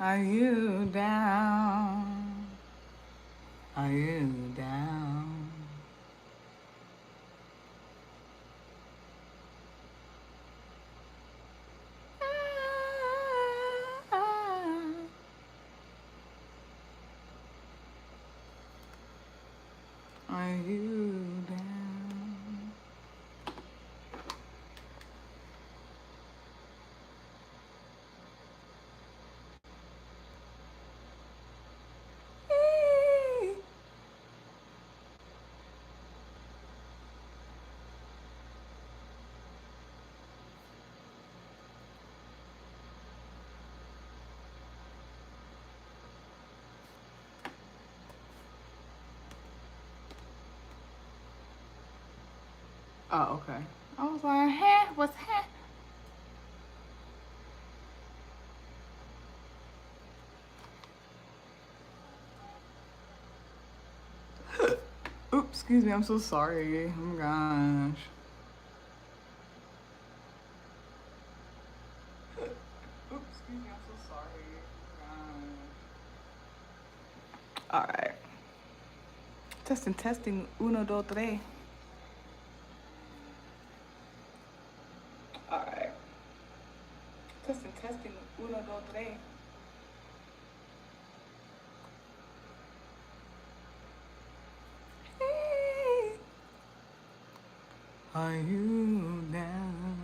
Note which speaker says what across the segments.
Speaker 1: Are you down? Are you down? Are you down? Oh, okay. I was like, huh? What's huh? Oops, excuse me. I'm so sorry. Oh my gosh. Oops, excuse me. I'm so sorry. Oh my gosh. All right. Testing, testing. Uno, dos, tres. All right. Testing, testing. Uno, dos, tres. Hey. Are you down?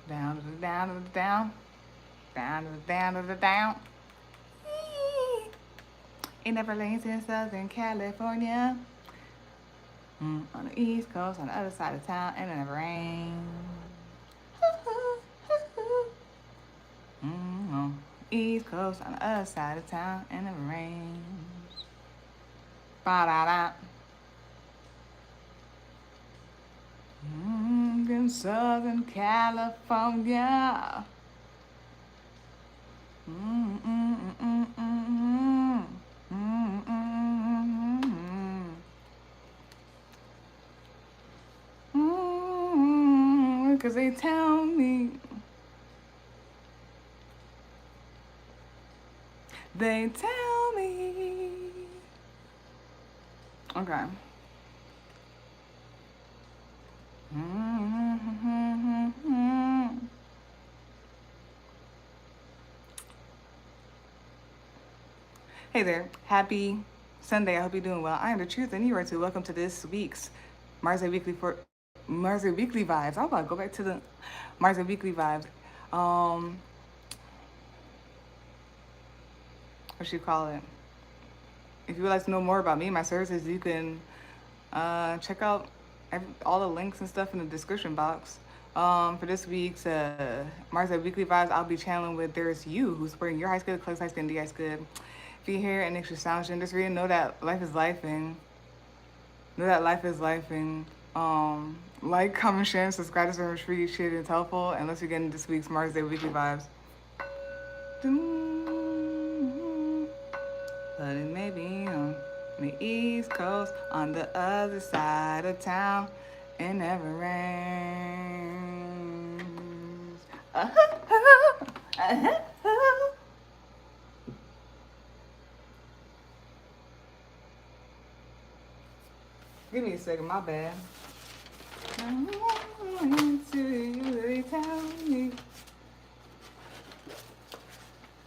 Speaker 1: Down to the down to the down. Down to the down to the down. It never rains in Southern California. On the East Coast, on the other side of town, and it never rains. East Coast, on the other side of town, and it never rains. Ba-da-da. In Southern California. Because they tell me. They tell me. Okay. Hey there. Happy Sunday. I hope you're doing well. I am the truth and you are too. Welcome to this week's Mars Weekly Vibes. I'm about to go back to the Mars Weekly Vibes. What should you call it? If you would like to know more about me and my services, you can check out all the links and stuff in the description box. For this week's Mars Weekly Vibes, I'll be channeling with There's You, who's supporting your high school, Close High School, and D High School. If you're here and extra sound industry, know that life is life and know that life is life and like, comment, share, and subscribe to some free shit. It's helpful. And let's begin this week's Mars Day Weekly Vibes. But it may be on the East Coast, on the other side of town, it never rains. Give me a second, my bad. They tell me.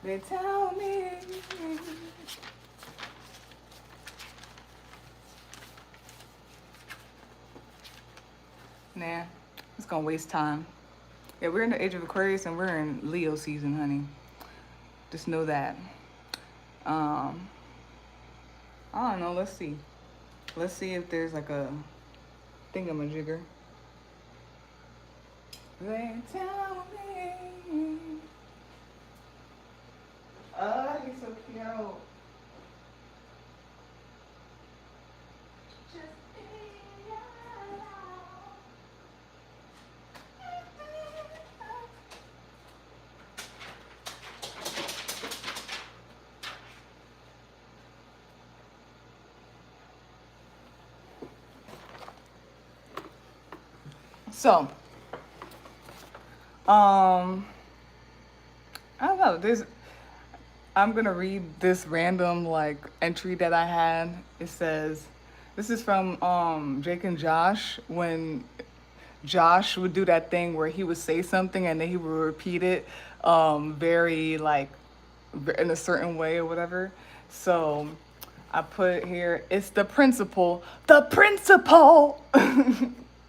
Speaker 1: They tell me. Nah, it's gonna waste time. Yeah, we're in the age of Aquarius and we're in Leo season, honey. Just know that. I don't know, let's see. Let's see if there's like a thingamajigger. They tell me. Oh, he's so cute. So, I don't know. I'm gonna read this random like entry that I had. It says, this is from Jake and Josh, when Josh would do that thing where he would say something and then he would repeat it very like in a certain way or whatever. So I put here, it's the principal, the principal,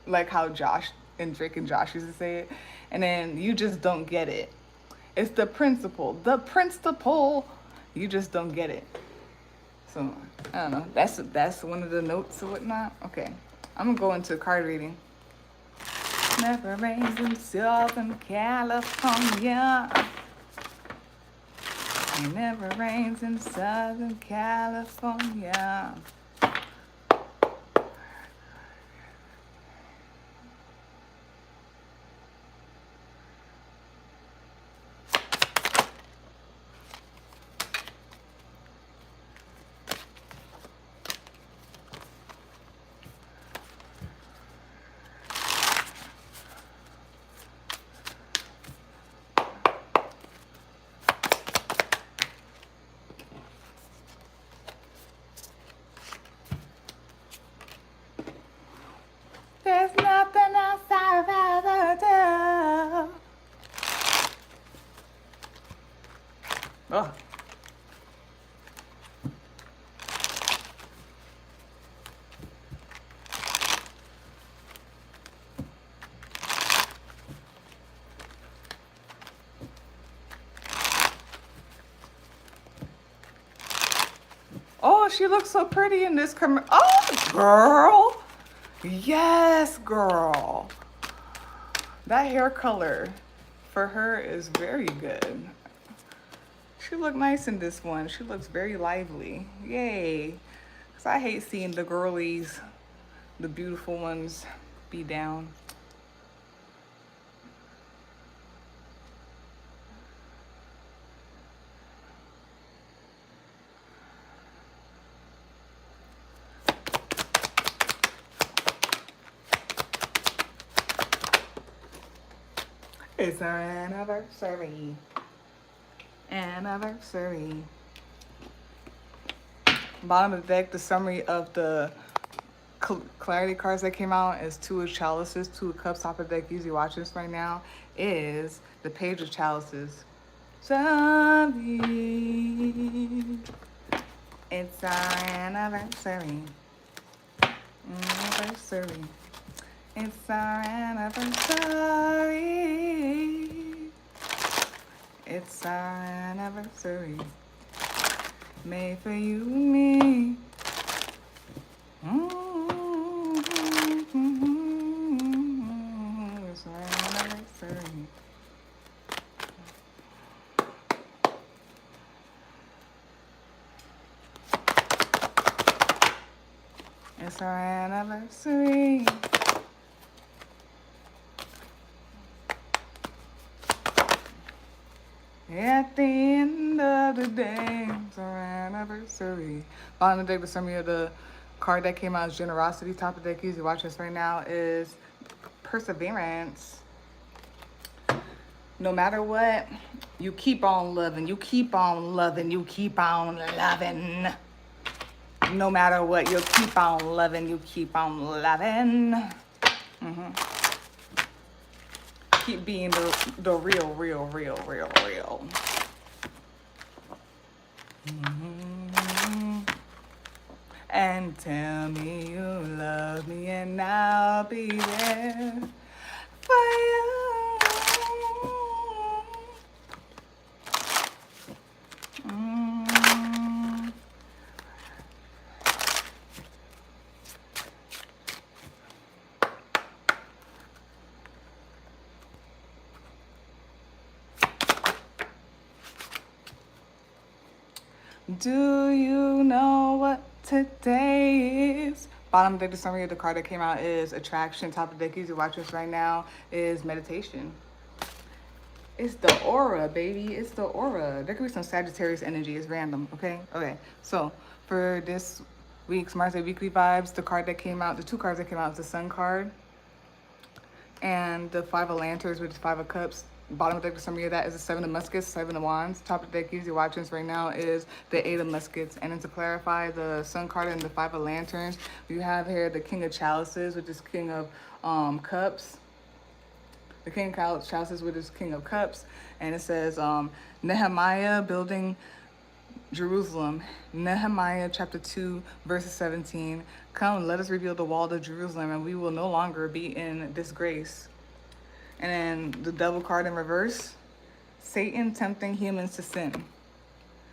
Speaker 1: like how Josh and Drake and Josh used to say it. And then you just don't get it. It's the principal, the principal. You just don't get it. So I don't know. That's one of the notes or whatnot. Okay, I'm gonna go into card reading. Never rains in Southern California. It never rains in Southern California. There's nothing else I'd rather do. Oh. Oh, she looks so pretty in this Oh, girl. Yes, girl. That hair color for her is very good. She looked nice in this one. She looks very lively. Yay. Because I hate seeing the girlies, the beautiful ones, be down. It's our anniversary. Anniversary. Bottom of the deck, the summary of the clarity cards that came out is Two of Chalices, Two of Cups. Top of the deck, easy watching this right now, is the Page of Chalices. Sorry. It's our anniversary. Anniversary. It's our anniversary. It's our anniversary. Made for you and me. It's our anniversary. It's our anniversary. At the end of the day, it's our anniversary. Bottom of the deck, the summary of the card that came out is Generosity. Top of the deck, easy watch this right now, is Perseverance. No matter what, you keep on loving, you keep on loving, you keep on loving. No matter what, you'll keep on loving, you keep on loving. Keep being the real. And tell me you love me and I'll be there for you. Do you know what today is? Bottom of the deck, the summary of the card that came out is Attraction. Top of the deck, easy watch this right now, is Meditation. It's the aura, baby. It's the aura. There could be some Sagittarius energy. It's random, okay? Okay, so for this week's Mars Day Weekly Vibes, the card that came out, the two cards that came out is the Sun card And the Five of Lanterns, which is Five of Cups. Bottom of the deck, the summary of that is the Seven of Muskets, Seven of Wands. Top of the deck, you're watching this right now, is the Eight of Muskets. And then to clarify the Sun card and the Five of Lanterns, you have here the King of Chalices, which is King of Cups. The King of Chalices, which is King of Cups. And it says Nehemiah building Jerusalem. Nehemiah chapter 2, verses 17. Come, let us rebuild the wall of Jerusalem, and we will no longer be in disgrace. And then the Devil card in reverse. Satan tempting humans to sin.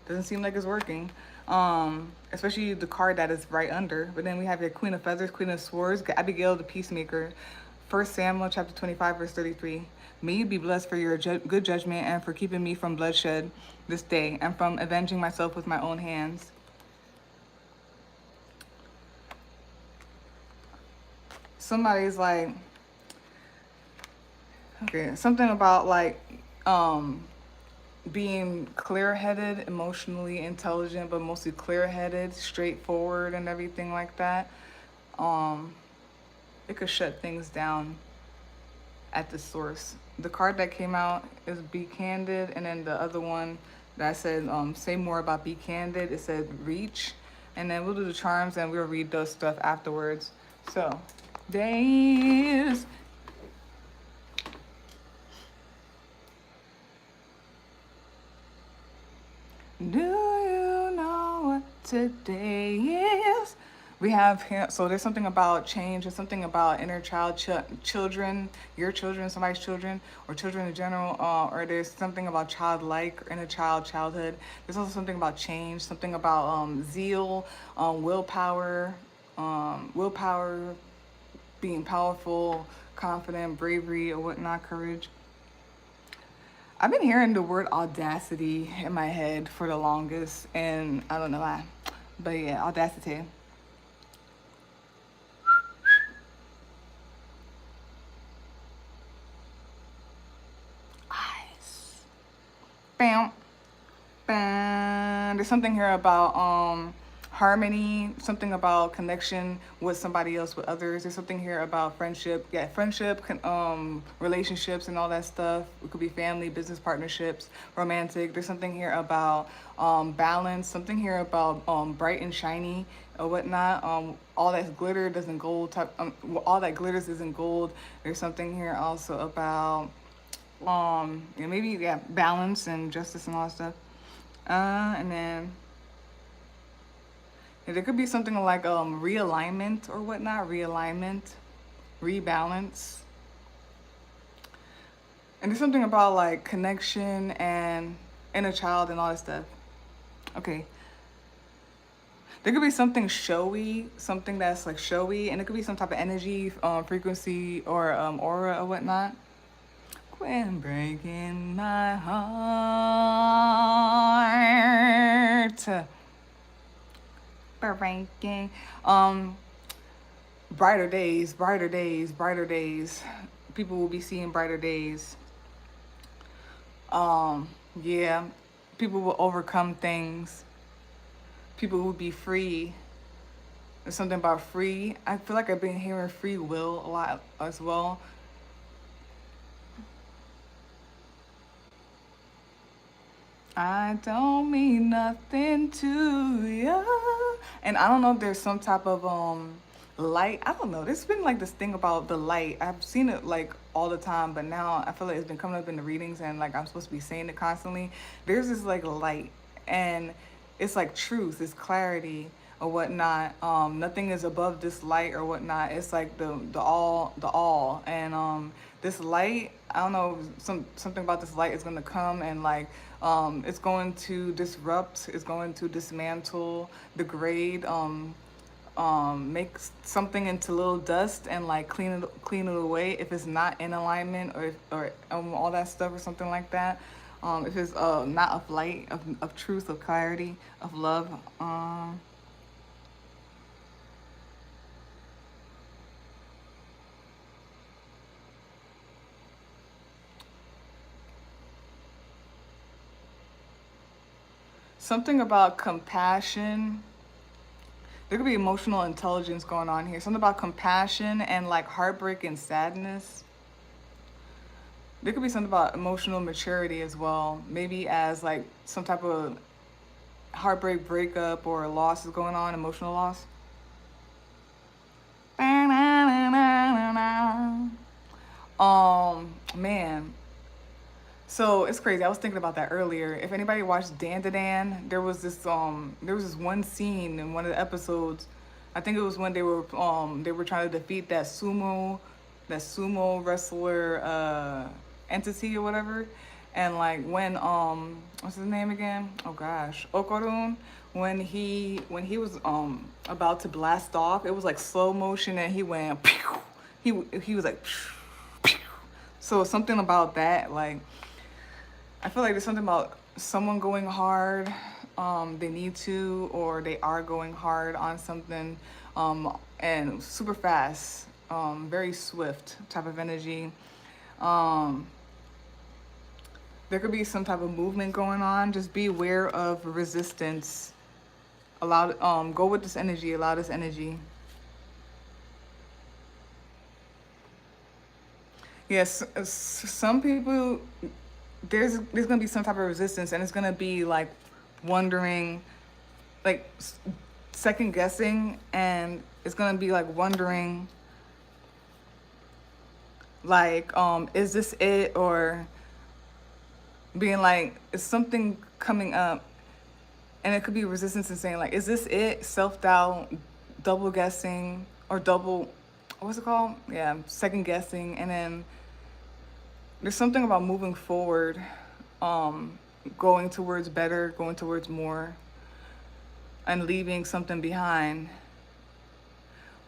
Speaker 1: Doesn't seem like it's working. Especially the card that is right under. But then we have your Queen of Feathers, Queen of Swords, Abigail the Peacemaker. 1 Samuel chapter 25, verse 33. May you be blessed for your good judgment and for keeping me from bloodshed this day and from avenging myself with my own hands. Somebody's like, okay, something about like being clear-headed, emotionally intelligent, but mostly clear-headed, straightforward and everything like that. It could shut things down at the source. The card that came out is Be Candid, and then the other one that I said, say more about Be Candid, it said Reach. And then we'll do the charms and we'll read those stuff afterwards. So, days. Do you know what today is? We have here, so there's something about change, there's something about inner child, children, your children, somebody's children, or children in general, or there's something about childlike, or inner child, childhood. There's also something about change, something about zeal, willpower, being powerful, confident, bravery, or whatnot, courage. I've been hearing the word audacity in my head for the longest, and I don't know why, but yeah, audacity. Bam, bam. There's something here about harmony, something about connection with somebody else, with others. There's something here about friendship. Yeah, friendship, relationships and all that stuff. It could be family, business partnerships, romantic. There's something here about balance, something here about bright and shiny or whatnot. All that glitter doesn't gold type, all that glitters isn't gold. There's something here also about maybe balance and justice and all that stuff. And then there could be something like realignment or whatnot, realignment, rebalance. And there's something about like connection and inner child and all that stuff. Okay. There could be something showy, something that's like showy, and it could be some type of energy, frequency, or aura or whatnot. When breaking my heart. Breaking. Brighter days, brighter days, brighter days. People will be seeing brighter days. Yeah. People will overcome things. People will be free. There's something about free. I feel like I've been hearing free will a lot as well. I don't mean nothing to you. And I don't know if there's some type of light. I don't know. There's been like this thing about the light. I've seen it like all the time, but now I feel like it's been coming up in the readings and like I'm supposed to be saying it constantly. There's this like light, and it's like truth, it's clarity or whatnot. Nothing is above this light or whatnot. It's like the all. And this light, I don't know, something about this light is gonna come and like it's going to disrupt, it's going to dismantle, degrade, make something into little dust and like clean it away if it's not in alignment or all that stuff or something like that. If it's not of light, of truth, of clarity, of love. Something about compassion. There could be emotional intelligence going on here. Something about compassion and like heartbreak and sadness. There could be something about emotional maturity as well. Maybe as like some type of heartbreak breakup or loss is going on, emotional loss. Man. So it's crazy. I was thinking about that earlier. If anybody watched Dan to Dan, there was this one scene in one of the episodes. I think it was when they were trying to defeat that sumo wrestler entity or whatever. And like when what's his name again? Oh gosh, Okorun. When he was about to blast off, it was like slow motion and he went pew. He was like pew, pew. So something about that, like I feel like there's something about someone going hard. They need to, or they are going hard on something, and super fast, very swift type of energy. Um, there could be some type of movement going on. Just be aware of resistance. Go with this energy. Allow this energy. Yes, some people there's gonna be some type of resistance, and it's gonna be like wondering, like second guessing, and it's gonna be like wondering, like is this it, or being like is something coming up, and it could be resistance and saying like is this it, self doubt, double guessing, or double what's it called, yeah, second guessing, and then there's something about moving forward, going towards better, going towards more, and leaving something behind.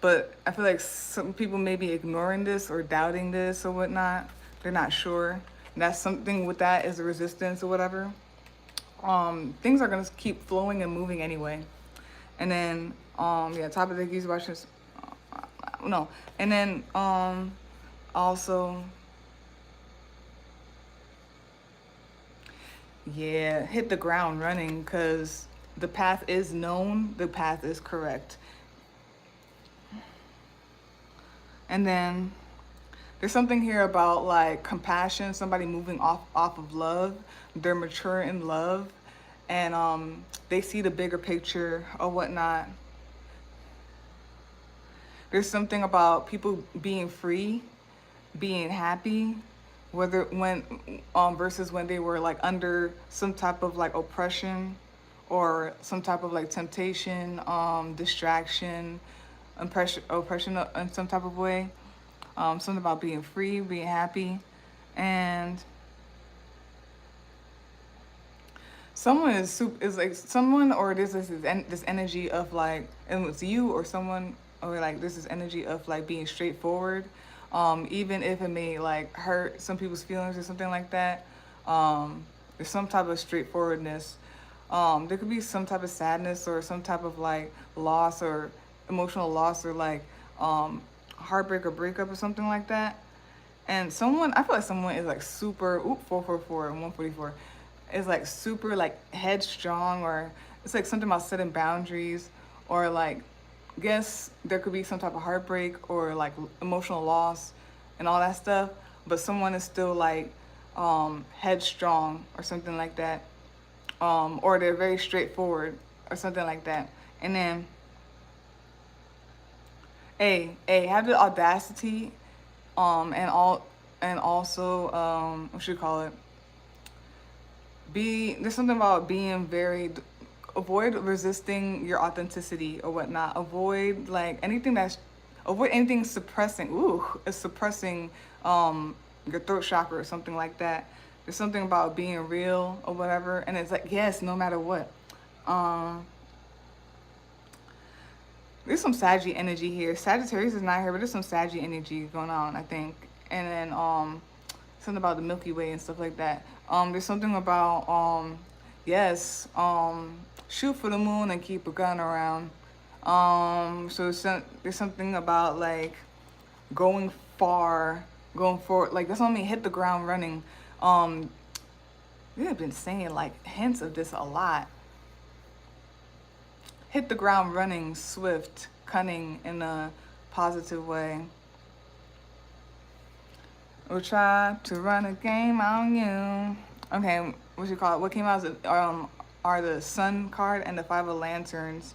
Speaker 1: But I feel like some people may be ignoring this or doubting this or whatnot. They're not sure. And that's something with that is a resistance or whatever. Things are gonna keep flowing and moving anyway. And then yeah, top of the keys watches. No, and then also. Yeah, hit the ground running because the path is known, the path is correct. And then there's something here about like compassion, somebody moving off of love. They're mature in love, and they see the bigger picture or whatnot. There's something about people being free, being happy, whether when versus when they were like under some type of like oppression or some type of like temptation, distraction, oppression in some type of way. Something about being free, being happy, and someone is like someone, or this energy of like, and it's you or someone, or like this is energy of like being straightforward, even if it may like hurt some people's feelings or something like that. There's some type of straightforwardness. There could be some type of sadness or some type of like loss or emotional loss or like heartbreak or breakup or something like that. And someone, I feel like someone is like super 444 and 144 is like super like headstrong, or it's like something about setting boundaries, or like guess there could be some type of heartbreak or like emotional loss and all that stuff, but someone is still like headstrong or something like that, or they're very straightforward or something like that. And then have the audacity, and also what should you call it, there's something about being very, avoid resisting your authenticity or whatnot. Avoid anything suppressing your throat chakra or something like that. There's something about being real or whatever, and it's like, yes, no matter what. There's some Saggy energy here. Sagittarius is not here, but there's some Saggy energy going on, I think. And then something about the Milky Way and stuff like that. There's something about yes, shoot for the moon and keep a gun around. There's something about like going far, going forward. Like that's what I mean. Hit the ground running. We have been saying like hints of this a lot. Hit the ground running, swift, cunning in a positive way. will try to run a game on you. Okay, what you call it? What came out is, are the Sun card and the Five of Lanterns.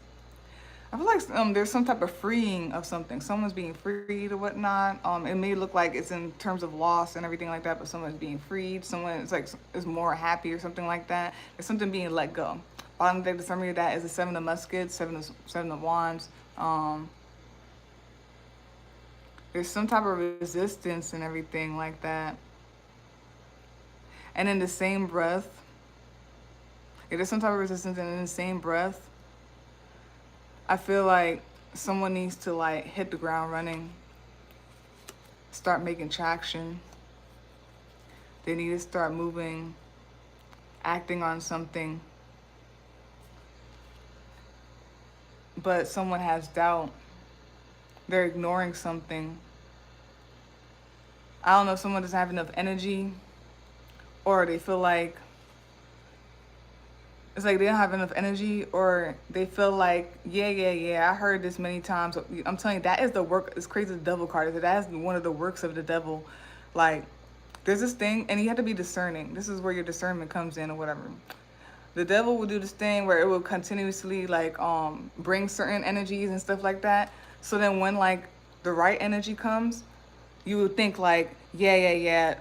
Speaker 1: I feel like there's some type of freeing of something. Someone's being freed or whatnot. It may look like it's in terms of loss and everything like that, but someone's being freed. Someone is more happy or something like that. There's something being let go. Bottom deck, the summary of that is the Seven of Muskets, Seven of Wands. There's some type of resistance and everything like that. And in the same breath, there's some type of resistance, and in the same breath, I feel like someone needs to like hit the ground running, start making traction. They need to start moving, acting on something. But someone has doubt. They're ignoring something. I don't know if someone doesn't have enough energy, or they feel like it's like they don't have enough energy, or they feel like, yeah, I heard this many times. I'm telling you, that is the work. It's crazy, the devil card. That is one of the works of the devil. Like, there's this thing, and you have to be discerning. This is where your discernment comes in or whatever. The devil will do this thing where it will continuously like bring certain energies and stuff like that. So then when like the right energy comes, you would think like, yeah,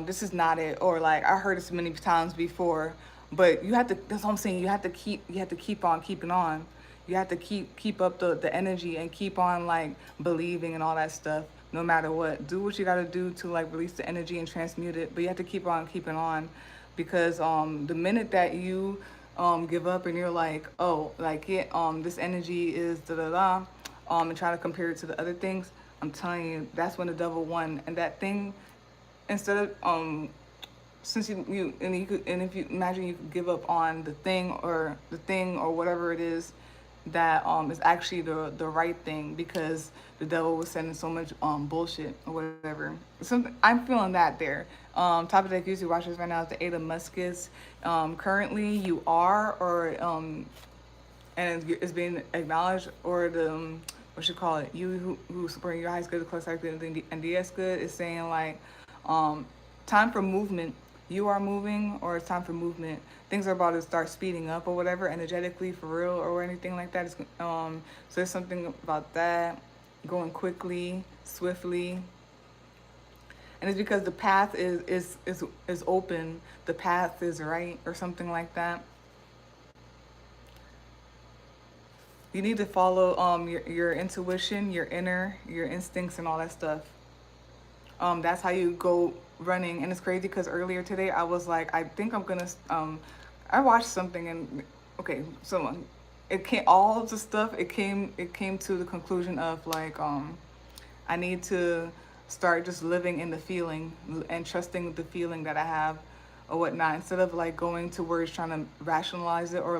Speaker 1: this is not it, or like I heard this many times before. But you have to, that's what I'm saying, you have to keep on keeping on. You have to keep up the energy and keep on like believing and all that stuff, no matter what. Do what you gotta do to like release the energy and transmute it, but you have to keep on keeping on, because the minute that you give up and you're like, oh, like this energy is da da da, and try to compare it to the other things, I'm telling you, that's when the devil won. And that thing, instead of since you could, and if you imagine you could give up on the thing or whatever it is that is actually the right thing, because the devil was sending so much bullshit or whatever. Something I'm feeling that there. Top of the deck usually watches right now is the Eight of Muskets. Currently you are, or and it's being acknowledged, or the what you call it, you who supporting your highest good, close good, and DS good is saying like time for movement. You are moving, or it's time for movement. Things are about to start speeding up or whatever, energetically, for real, or anything like that. So there's something about that going quickly, swiftly, and it's because the path is open. The path is right, or something like that. You need to follow your intuition, your instincts, and all that stuff. That's how you go running. And it's crazy because earlier today I was like, I think I'm gonna I watched something, and okay, so it came, all of the stuff, it came to the conclusion of like I need to start just living in the feeling and trusting the feeling that I have or whatnot, instead of like going to words trying to rationalize it, or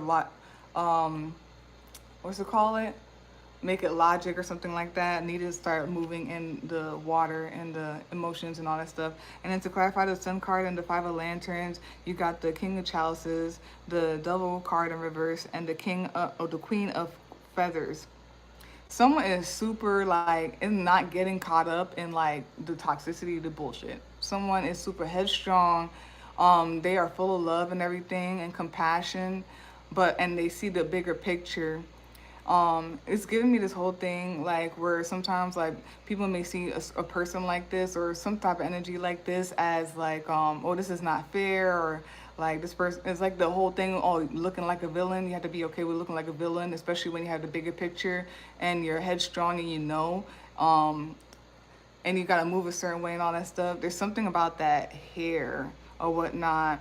Speaker 1: what's it call it, make it logic or something like that. Need to start moving in the water and the emotions and all that stuff. And then to clarify the Sun card and the Five of Lanterns, you got the King of Chalices, the Devil card in reverse, and the the Queen of Feathers. Someone is super like, is not getting caught up in like the toxicity, the bullshit. Someone is super headstrong. They are full of love and everything and compassion, and they see the bigger picture. It's giving me this whole thing like where sometimes like people may see a person like this or some type of energy like this as like oh, this is not fair, or like this person is like the whole thing, oh, looking like a villain. You have to be okay with looking like a villain, especially when you have the bigger picture and you're headstrong and and you gotta move a certain way and all that stuff. There's something about that hair or whatnot.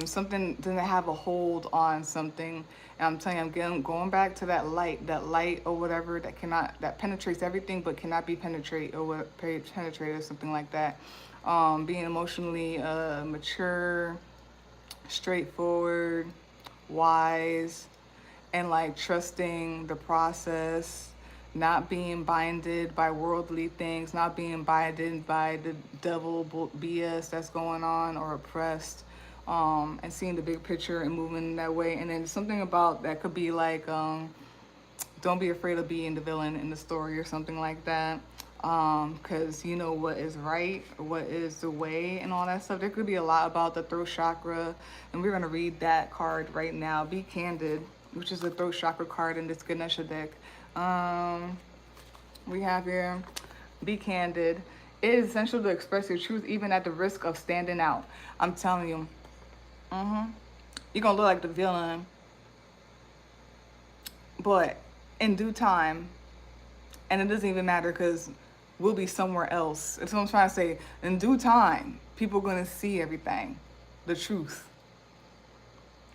Speaker 1: Something doesn't have a hold on something. And I'm telling you, I'm going back to that light or whatever that penetrates everything but cannot be penetrated or something like that. Being emotionally mature, straightforward, wise, and like trusting the process, not being binded by worldly things, not being binded by the devil BS that's going on, or oppressed. And seeing the big picture and moving that way. And then something about that could be like, don't be afraid of being the villain in the story or something like that. because you know what is right, what is the way, and all that stuff. There could be a lot about the throat chakra, and we're gonna read that card right now. Be Candid, which is the throat chakra card in this Ganesha deck. We have here, be candid. It is essential to express your truth even at the risk of standing out. I'm telling you, you're gonna look like the villain, but in due time, and it doesn't even matter because we'll be somewhere else. That's what I'm trying to say. In due time, people are gonna see everything, the truth.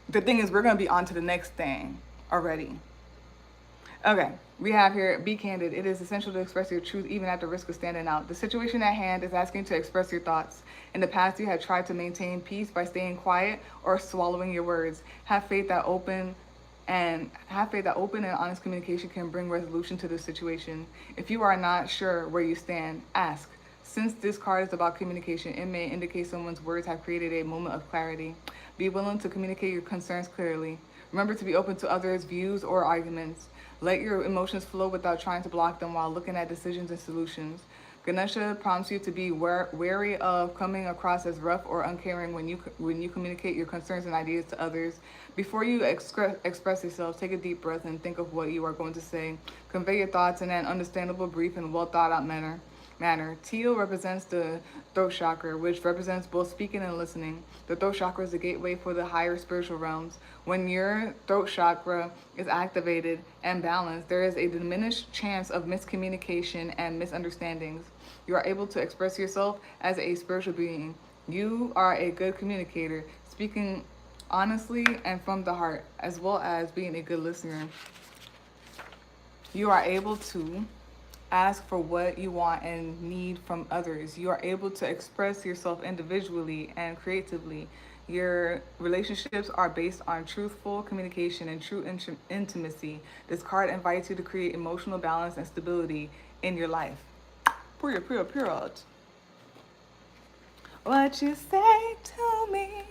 Speaker 1: The thing is, we're gonna be on to the next thing already. Okay, we have here, be candid. It is essential to express your truth even at the risk of standing out. The situation at hand is asking to express your thoughts. In the past, you have tried to maintain peace by staying quiet or swallowing your words. Have faith that open and honest communication can bring resolution to the situation. If you are not sure where you stand, ask. Since this card is about communication, it may indicate someone's words have created a moment of clarity. Be willing to communicate your concerns clearly. Remember to be open to others' views or arguments. Let your emotions flow without trying to block them while looking at decisions and solutions. Ganesha prompts you to be wary of coming across as rough or uncaring when you communicate your concerns and ideas to others. Before you express yourself, take a deep breath and think of what you are going to say. Convey your thoughts in an understandable, brief, and well thought out manner. Teal represents the throat chakra, which represents both speaking and listening. The throat chakra is the gateway for the higher spiritual realms. When your throat chakra is activated and balanced, there is a diminished chance of miscommunication and misunderstandings. You are able to express yourself as a spiritual being. You are a good communicator, speaking honestly and from the heart, as well as being a good listener. You are able to ask for what you want and need from others. You are able to express yourself individually and creatively. Your relationships are based on truthful communication and true intimacy. This card invites you to create emotional balance and stability in your life. Period. What you say to me,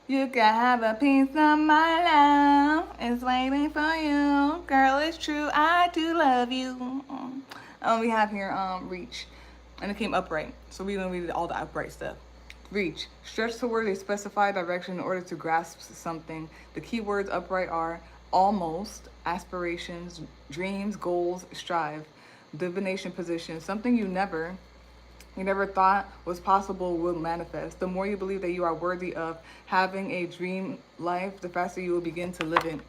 Speaker 1: you can have a piece of my love. It's waiting for you. Girl, it's true. I do love you. We have here reach. And it came upright. So we don't read all the upright stuff. Reach. Stretch toward a specified direction in order to grasp something. The key words upright are almost, aspirations, dreams, goals, strive. Divination position. Something you never thought was possible will manifest. The more you believe that you are worthy of having a dream life, the faster you will begin to live it.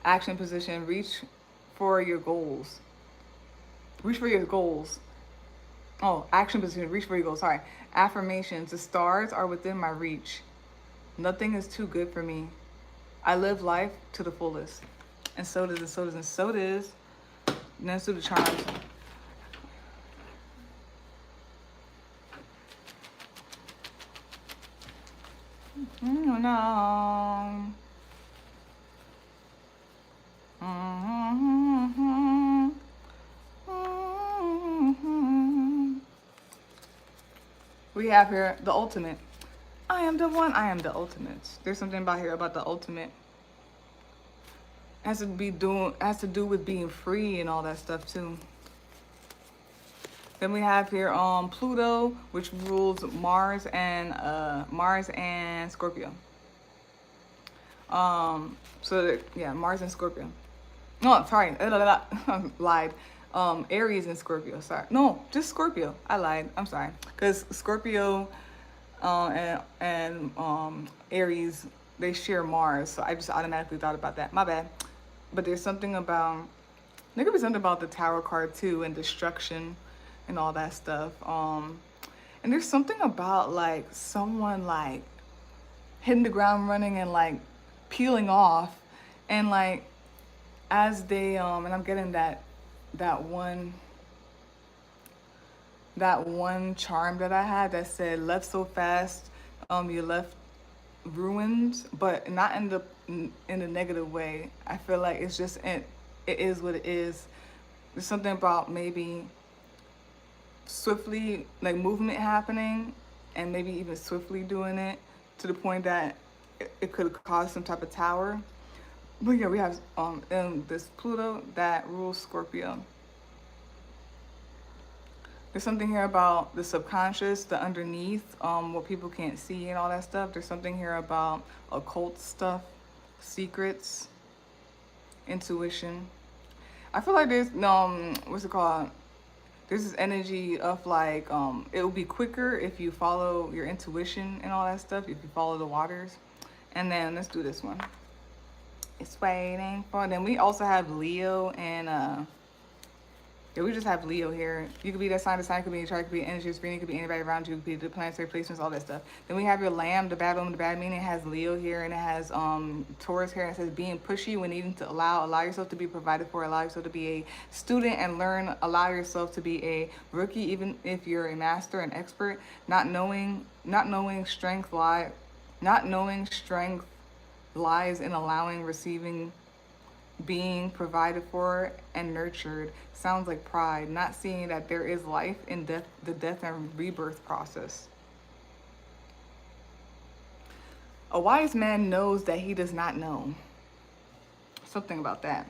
Speaker 1: Action position, reach for your goals. Reach for your goals. Oh, action position, reach for your goals. Sorry. Affirmations, the stars are within my reach. Nothing is too good for me. I live life to the fullest. And so does, and so does, and so does. And let's do the charms. No. We have here the ultimate. I am the one. I am the ultimate. There's something about here about the ultimate. Has to do with being free and all that stuff too. Then we have here Pluto, which rules Mars and Scorpio. Mars and Scorpio. No, sorry, lied. Aries and Scorpio. Sorry, no, just Scorpio. I lied. I'm sorry, because Scorpio and Aries, they share Mars, so I just automatically thought about that. My bad. But there could be something about the Tower card too, and destruction and all that stuff. And there's something about like someone like hitting the ground running and like peeling off, and like as they and I'm getting that one charm that I had that said left so fast, you left ruined, but not in a negative way. I feel like it's just it is what it is. There's something about maybe swiftly, like movement happening, and maybe even swiftly doing it to the point that it could cause some type of tower. But yeah, we have this Pluto that rules Scorpio. There's something here about the subconscious, the underneath, what people can't see and all that stuff. There's something here about occult stuff, secrets, intuition. I feel like there's what's it called? There's this energy of like it will be quicker if you follow your intuition and all that stuff, if you follow the waters. And then let's do this one. It's waiting for. Then we also have Leo and yeah, we just have Leo here. You could be that sign, the sign could be a chart, could be energy, screen, it could be anybody around you, it could be the planetary placements, all that stuff. Then we have your Lamb, the bad woman, the bad meaning. It has Leo here, and it has Taurus here, and it says being pushy when needing to allow yourself to be provided for, allow yourself to be a student and learn, allow yourself to be a rookie, even if you're a master and expert. Not knowing strength lies in allowing, receiving, being provided for and nurtured. Sounds like pride, not seeing that there is life in death, the death and rebirth process. A wise man knows that he does not know. Something about that.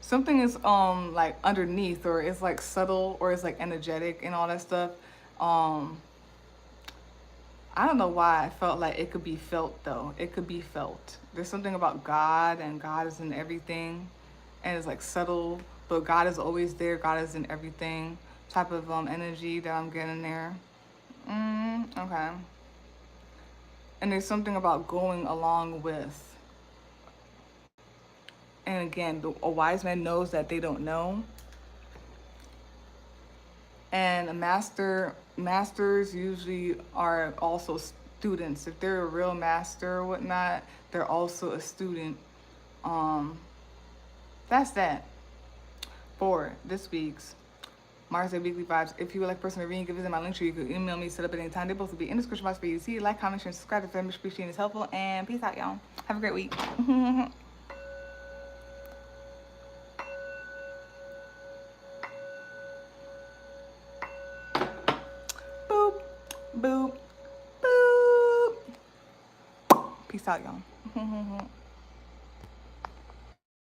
Speaker 1: Something is like underneath, or it's like subtle, or it's like energetic and all that stuff. I don't know why I felt like it could be felt though. It could be felt. There's something about God, and God is in everything, and it's like subtle, but God is always there. God is in everything. Type of energy that I'm getting there. Okay. And there's something about going along with. And again, a wise man knows that they don't know. And masters usually are also students. If they're a real master or whatnot, they're also a student. That's that for this week's Mars Day Weekly Vibes. If you would like personal reading, you can visit my link tree. You can email me, set up at any time. They both will be in the description box for you to see. Like, comment, share, and subscribe if the appreciation is helpful. And peace out, y'all. Have a great week. Boop, boop, boop. Peace out, y'all.